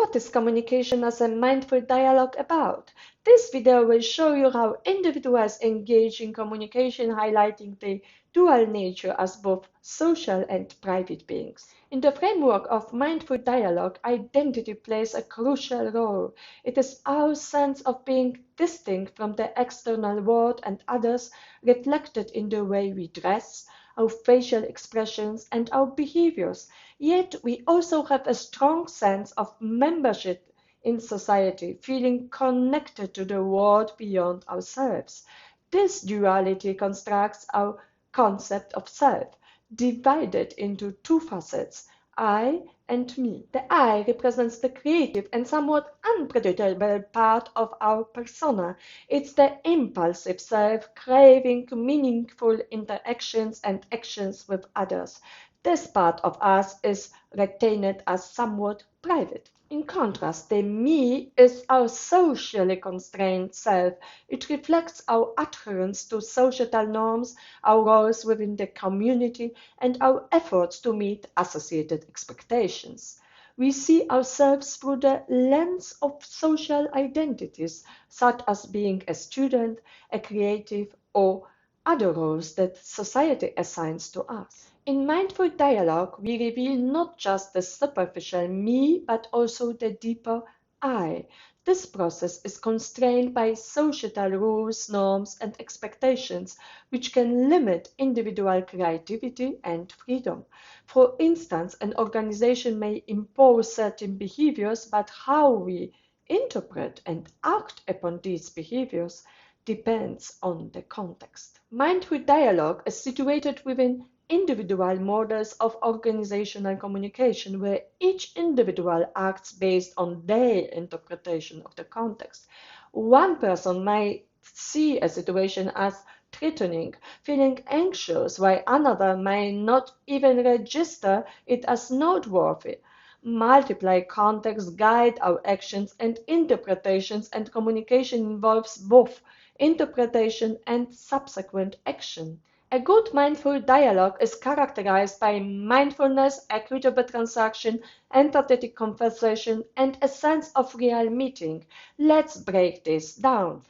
What is communication as a mindful dialogue about? This video will show you how individuals engage in communication, highlighting the dual nature as both social and private beings. In the framework of mindful dialogue, identity plays a crucial role. It is our sense of being distinct from the external world and others reflected in the way we dress, our facial expressions, and our behaviors. Yet we also have a strong sense of membership in society, feeling connected to the world beyond ourselves. This duality constructs our concept of self, divided into two facets, I and me. The I represents the creative and somewhat unpredictable part of our persona. It's the impulsive self, craving meaningful interactions and actions with others. This part of us is retained as somewhat private. In contrast, the me is our socially constrained self. It reflects our adherence to societal norms, our roles within the community, and our efforts to meet associated expectations. We see ourselves through the lens of social identities, such as being a student, a creative, or other roles that society assigns to us. In mindful dialogue, we reveal not just the superficial me, but also the deeper I. This process is constrained by societal rules, norms, and expectations, which can limit individual creativity and freedom. For instance, an organization may impose certain behaviors, but how we interpret and act upon these behaviors depends on the context. Mindful dialogue is situated within individual models of organizational communication where each individual acts based on their interpretation of the context. One person might see a situation as threatening, feeling anxious, while another may not even register it as noteworthy. Multiple contexts guide our actions and interpretations, and communication involves both interpretation and subsequent action. A good mindful dialogue is characterized by mindfulness, equitable transaction, empathetic conversation, and a sense of real meeting. Let's break this down.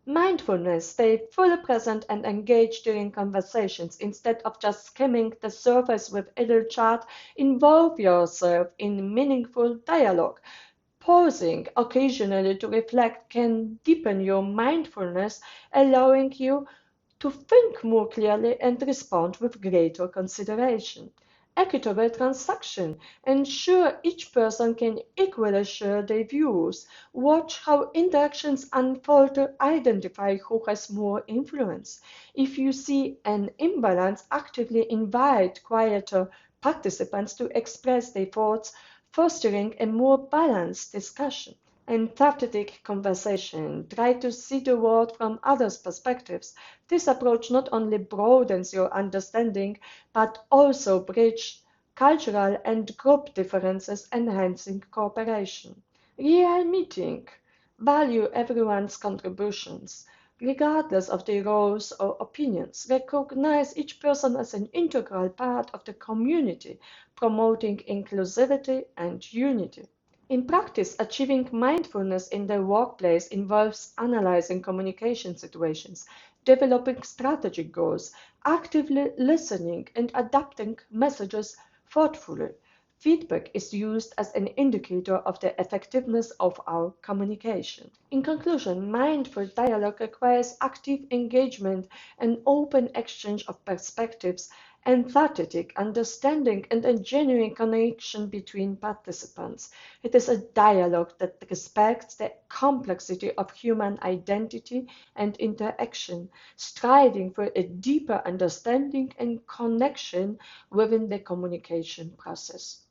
Mindfulness, stay fully present and engaged during conversations instead of just skimming the surface with idle chat. Involve yourself in meaningful dialogue. Pausing occasionally to reflect can deepen your mindfulness, allowing you to think more clearly and respond with greater consideration. Equitable transaction. Ensure each person can equally share their views. Watch how interactions unfold to identify who has more influence. If you see an imbalance, actively invite quieter participants to express their thoughts, fostering a more balanced discussion. Empathetic conversation. Try to see the world from others' perspectives. This approach not only broadens your understanding, but also bridges cultural and group differences, enhancing cooperation. Real meeting. Value everyone's contributions, regardless of their roles or opinions. Recognize each person as an integral part of the community, promoting inclusivity and unity. In practice, achieving mindfulness in the workplace involves analyzing communication situations, developing strategic goals, actively listening, and adapting messages thoughtfully. Feedback is used as an indicator of the effectiveness of our communication. In conclusion, mindful dialogue requires active engagement and open exchange of perspectives, empathetic understanding, and a genuine connection between participants. It is a dialogue that respects the complexity of human identity and interaction, striving for a deeper understanding and connection within the communication process.